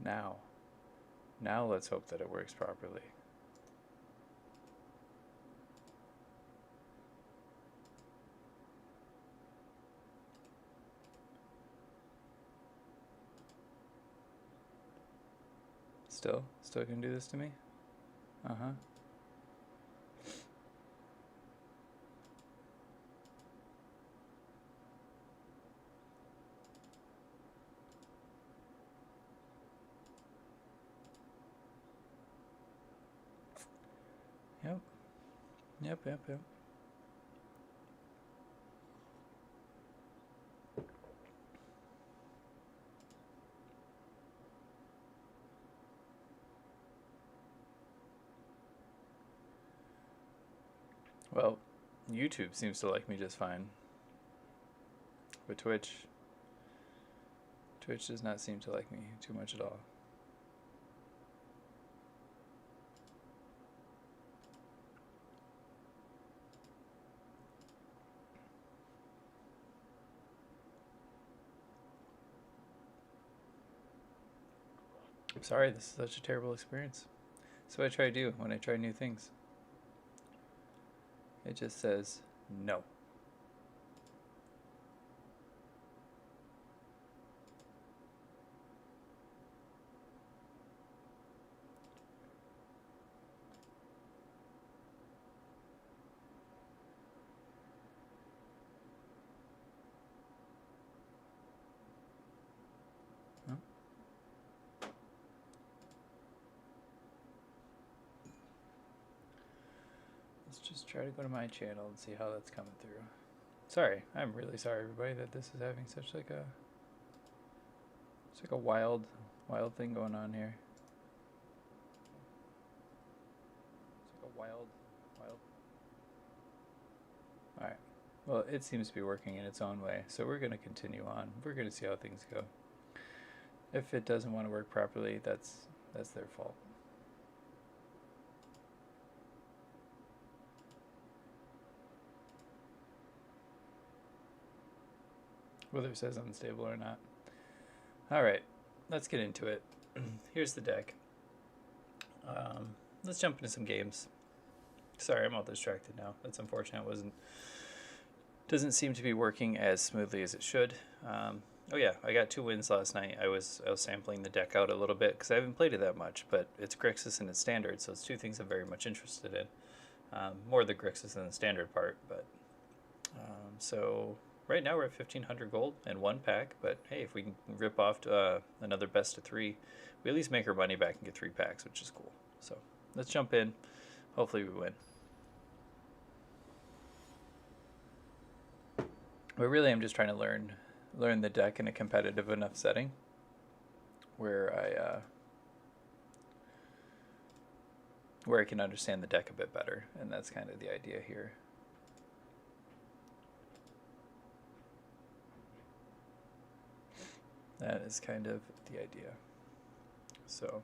Now. Now let's hope that it works properly. Still gonna do this to me? Uh-huh. Yep. Yep. Well, YouTube seems to like me just fine. But Twitch does not seem to like me too much at all. I'm sorry, this is such a terrible experience. That's what I try to do when I try new things. It just says no. Huh? Let's just try to go to my channel and see how that's coming through. Sorry, I'm really sorry, everybody, that this is having such like a wild thing going on here. It's like a wild. All right. Well, it seems to be working in its own way, so we're going to continue on. We're going to see how things go. If it doesn't want to work properly, that's their fault. Whether it says unstable or not. Alright, let's get into it. Here's the deck. Let's jump into some games. Sorry, I'm all distracted now. That's unfortunate. Doesn't seem to be working as smoothly as it should. Oh yeah, I got 2 wins last night. I was sampling the deck out a little bit because I haven't played it that much, but it's Grixis and it's standard, so it's 2 things I'm very much interested in. More the Grixis than the standard part, but so right now we're at 1,500 gold and 1 pack, but hey, if we can rip off another best of 3, we at least make our money back and get 3 packs, which is cool. So let's jump in. Hopefully we win. But really, I'm just trying to learn the deck in a competitive enough setting where I can understand the deck a bit better, and that's kind of the idea here. That is kind of the idea. So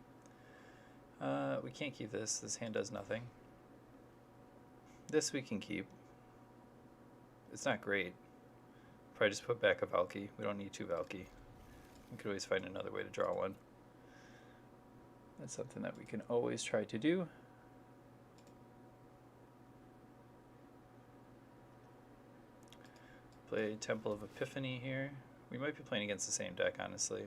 we can't keep this. This hand does nothing. This we can keep. It's not great. Probably just put back a Valky. We don't need 2 Valky. We could always find another way to draw one. That's something that we can always try to do. Play Temple of Epiphany here. We might be playing against the same deck, honestly.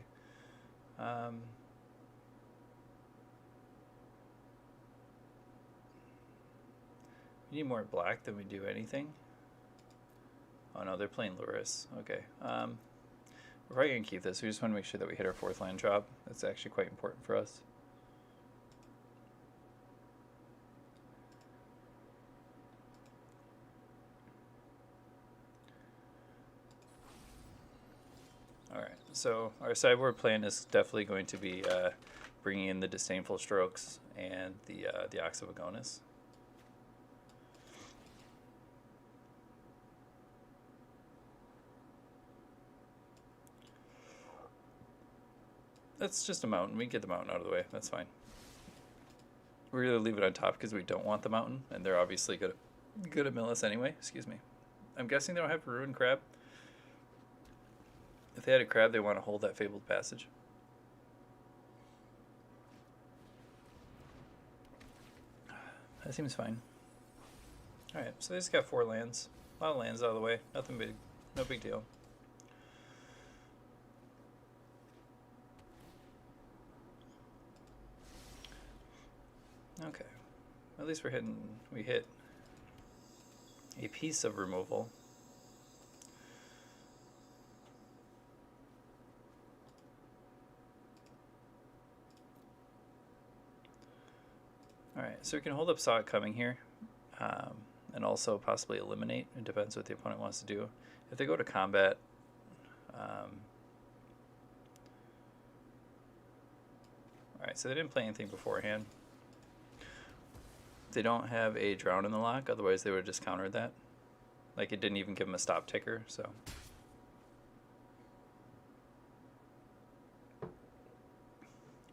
We need more black than we do anything. Oh no, they're playing Luris. Okay. We're probably going to keep this. We just want to make sure that we hit our 4th land drop. That's actually quite important for us. Alright, so our sideboard plan is definitely going to be bringing in the Disdainful Strokes and the Ox of Agonis. That's just a mountain. We can get the mountain out of the way. That's fine. We're going to leave it on top because we don't want the mountain, and they're obviously good at mill us anyway. Excuse me. I'm guessing they don't have a Ruined Crab. If they had a crab, they want to hold that Fabled Passage. That seems fine. Alright, so they just got 4 lands. A lot of lands out of the way. Nothing big. No big deal. Okay. At least we hit a piece of removal. Alright, so we can hold up Saw It Coming here. And also possibly eliminate. It depends what the opponent wants to do. If they go to combat, alright, so they didn't play anything beforehand. They don't have a Drown in the lock, otherwise they would have just countered that. Like, it didn't even give them a stop ticker, so.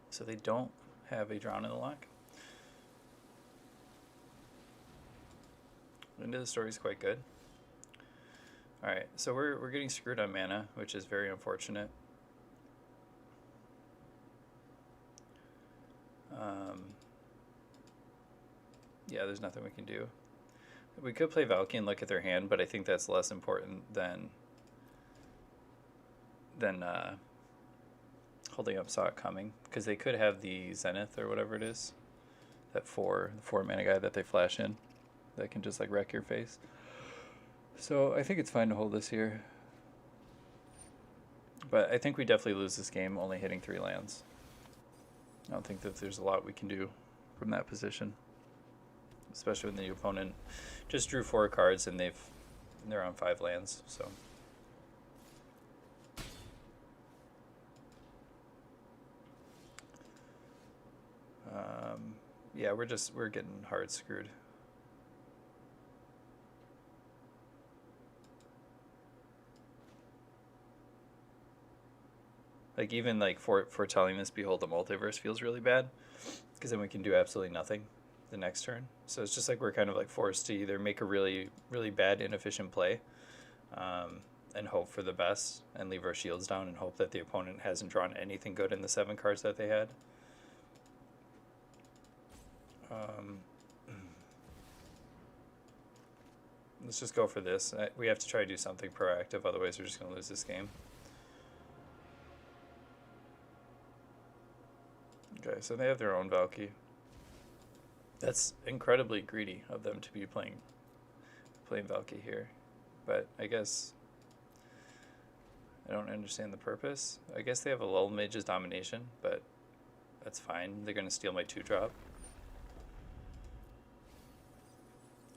So they don't have a Drown in the lock. End of the story is quite good. Alright, so we're getting screwed on mana, which is very unfortunate. Yeah, there's nothing we can do. We could play Valky and look at their hand, but I think that's less important than holding up Saw It Coming, because they could have the Zenith or whatever it is, that the 4 mana guy that they flash in, that can just like wreck your face. So I think it's fine to hold this here, but I think we definitely lose this game only hitting 3 lands. I don't think that there's a lot we can do from that position, especially when the opponent just drew 4 cards and they're on 5 lands. So yeah, we're getting hard screwed. Like, even like foretelling this Behold the Multiverse feels really bad, because then we can do absolutely nothing the next turn. So it's just like we're kind of like forced to either make a really, really bad, inefficient play, and hope for the best and leave our shields down and hope that the opponent hasn't drawn anything good in the 7 cards that they had. Let's just go for this. We have to try to do something proactive, otherwise we're just going to lose this game. Okay, so they have their own Valky. That's incredibly greedy of them to be playing Valky here, but I guess I don't understand the purpose. I guess they have a Lull Mage's Domination, but that's fine. They're going to steal my 2-drop.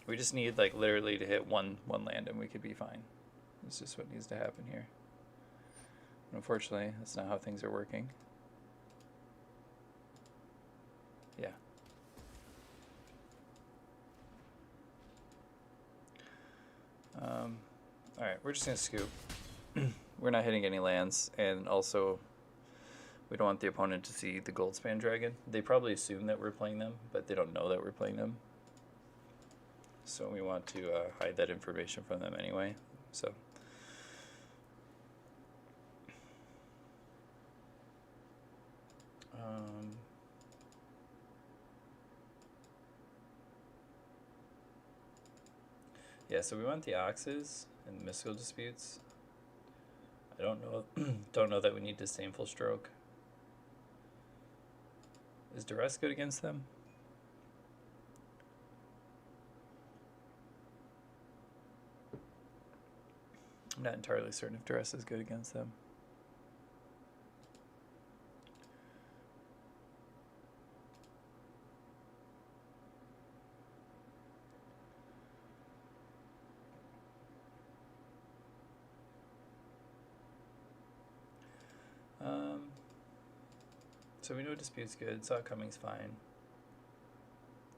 We just need like literally to hit one land and we could be fine. It's just what needs to happen here. Unfortunately, that's not how things are working. Yeah. Alright, we're just going to scoop. We're not hitting any lands, and also we don't want the opponent to see the Goldspan Dragon. They probably assume that we're playing them, but they don't know that we're playing them. So we want to hide that information from them anyway. So yeah, so we want the Oxes and the Mystical Disputes. I don't know that we need Disdainful Stroke. Is Duress good against them? I'm not entirely certain if Duress is good against them. So we know Dispute's good, Saw It Coming's fine.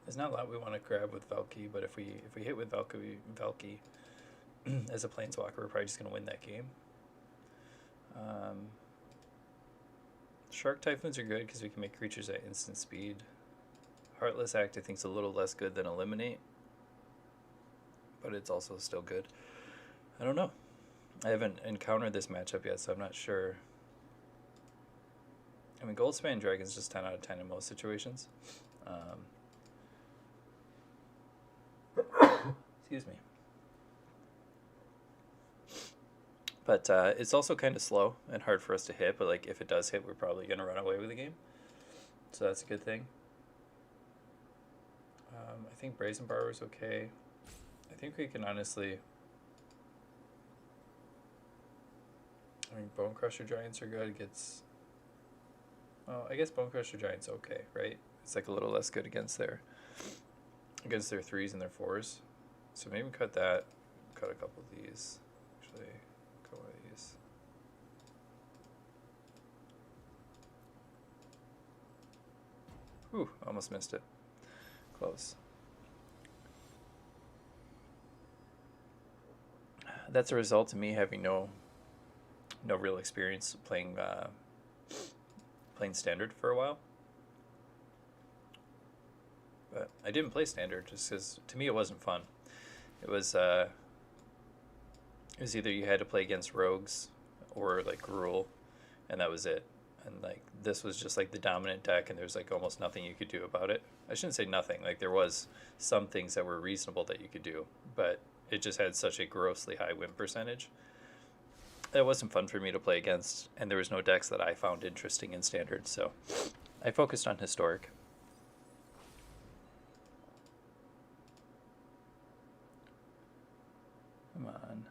There's not a lot we want to grab with Valky, but if we hit with Valky as a Planeswalker, we're probably just going to win that game. Shark Typhoons are good because we can make creatures at instant speed. Heartless Act I think is a little less good than Eliminate, but it's also still good. I don't know. I haven't encountered this matchup yet, so I'm not sure. I mean, Goldspan Dragon's just 10 out of 10 in most situations. Excuse me. But it's also kind of slow and hard for us to hit, but like if it does hit, we're probably going to run away with the game. So that's a good thing. I think Brazen Bar was okay. I think we can honestly... I mean, Bone Crusher Giants are good. It gets... Well, I guess Bone Crusher Giants okay, right? It's like a little less good against their 3s and their 4s. So maybe cut that. Cut a couple of these. Actually, cut one of these. Whew, almost missed it. Close. That's a result of me having no real experience playing Standard for a while. But I didn't play Standard just because to me it wasn't fun. It was either you had to play against rogues or like Gruul, and that was it. And like this was just like the dominant deck, and there's like almost nothing you could do about it. I shouldn't say nothing. Like there was some things that were reasonable that you could do, but it just had such a grossly high win percentage. That wasn't fun for me to play against, and there was no decks that I found interesting in Standard, so I focused on Historic. Come on.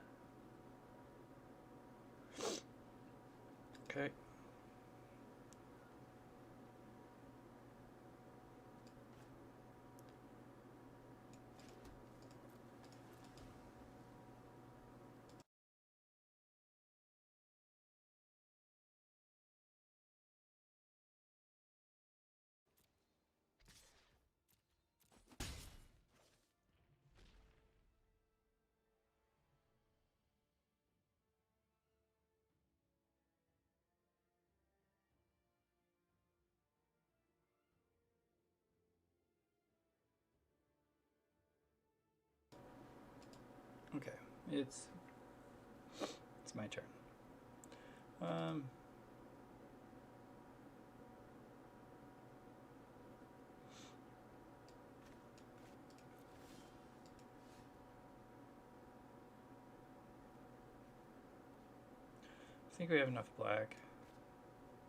Okay. Okay, it's my turn. I think we have enough black,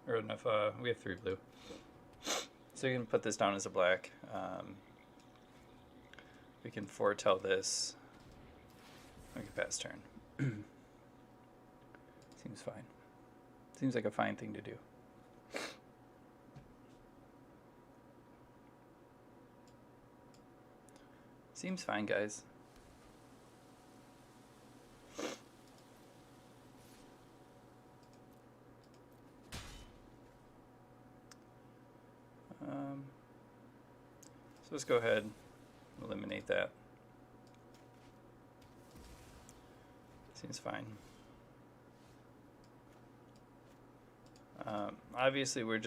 or enough. We have 3 blue, so you can put this down as a black. We can foretell this. We can pass turn. Seems fine. Seems like a fine thing to do. Seems fine, guys. So let's go ahead and eliminate that. Seems fine. Obviously, we're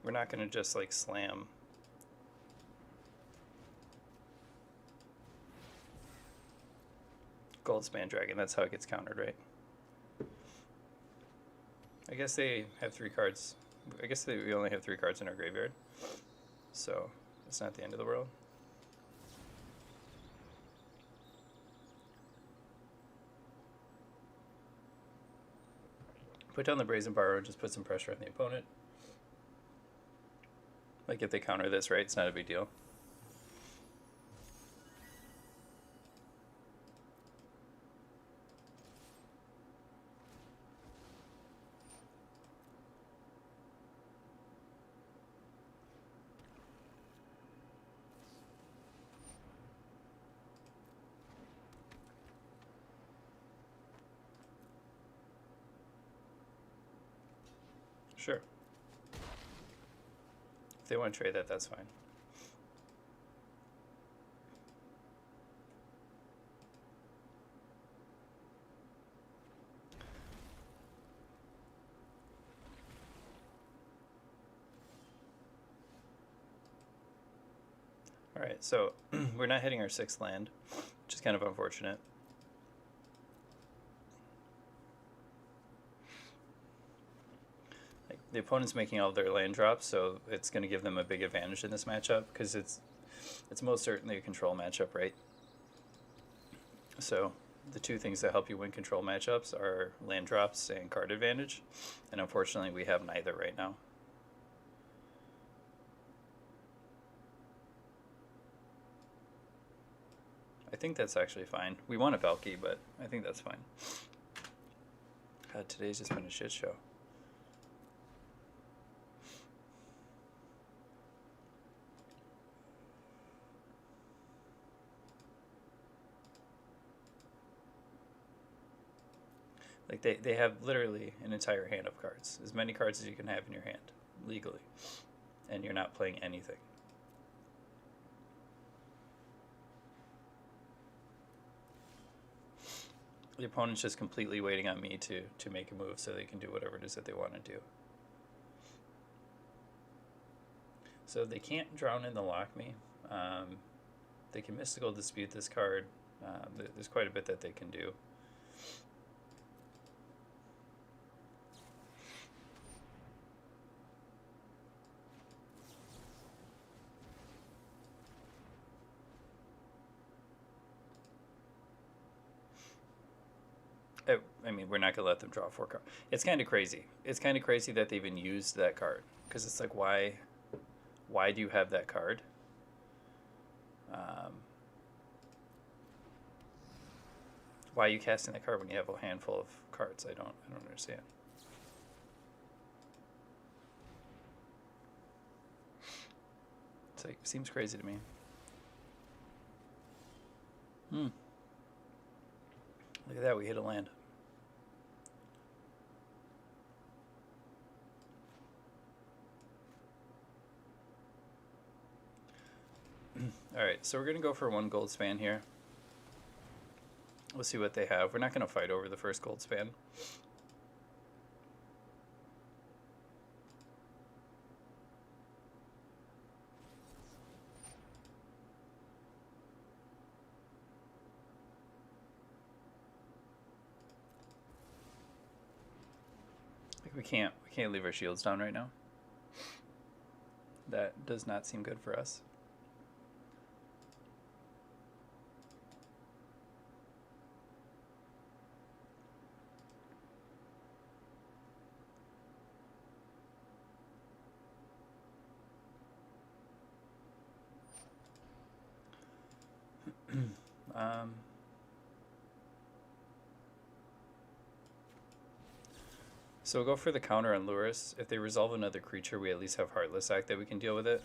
not going to just like slam Goldspan Dragon. That's how it gets countered, right? I guess they have 3 cards. I guess we only have 3 cards in our graveyard, so it's not the end of the world. Put down the Brazen Borrow, just put some pressure on the opponent. Like if they counter this, right, it's not a big deal. Sure. If they want to trade that, that's fine. Alright, so we're not hitting our 6th land, which is kind of unfortunate. The opponent's making all their land drops, so it's going to give them a big advantage in this matchup because it's It's most certainly a control matchup, right? So the two things that help you win control matchups are land drops and card advantage, and unfortunately we have neither right now. I think that's actually fine. We want a Valky, but I think that's fine. God, today's just been a shit show. Like they have literally an entire hand of cards. As many cards as you can have in your hand, legally. And you're not playing anything. The opponent's just completely waiting on me to make a move so they can do whatever it is that they want to do. So they can't drown in the lock me. They can mystical dispute this card. There's quite a bit that they can do. I mean, we're not going to let them draw 4 cards. It's kind of crazy. It's kind of crazy that they even used that card. Because it's like, why do you have that card? Why are you casting that card when you have a handful of cards? I don't understand. It's like, seems crazy to me. Look at that, we hit a land. Alright, so we're going to go for 1 gold span here. We'll see what they have. We're not going to fight over the first gold span. Like we can't leave our shields down right now. That does not seem good for us. So we'll go for the counter on Luris. If they resolve another creature, we at least have Heartless Act that we can deal with it.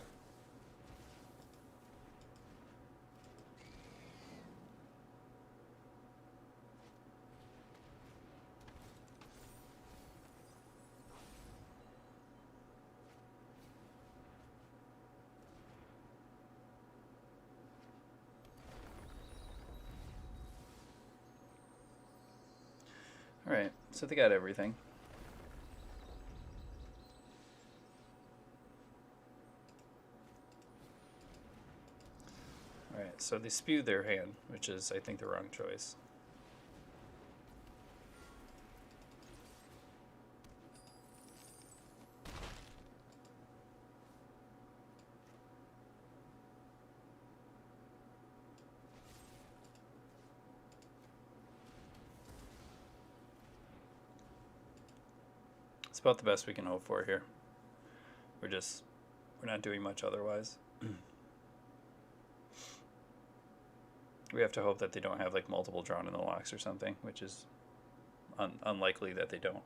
Alright, so they got everything. Alright, so they spew their hand, which is, I think, the wrong choice. It's about the best we can hope for here. We're not doing much otherwise. We have to hope that they don't have like multiple drawn in the locks or something, which is unlikely that they don't.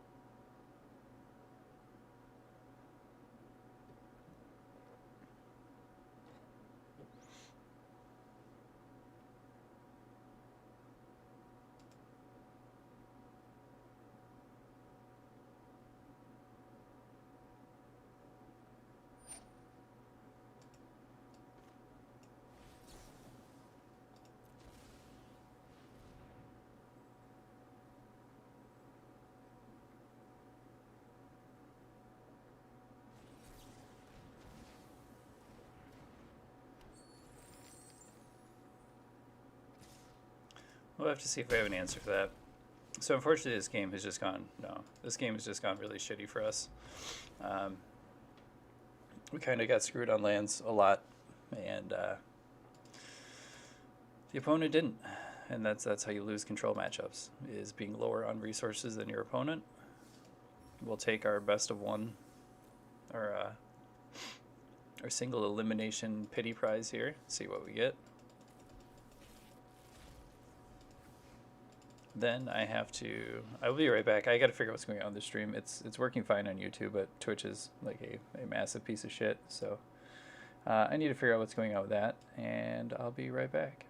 We'll have to see if we have an answer for that. So unfortunately, this game has just gone really shitty for us. We kind of got screwed on lands a lot, and The opponent didn't, and that's how you lose control matchups, is being lower on resources than your opponent. We'll take our best of one, our single elimination pity prize here. See what we get. Then I will be right back. I got to figure out what's going on in the stream. It's working fine on YouTube, but Twitch is like a massive piece of shit. So I need to figure out what's going on with that, and I'll be right back.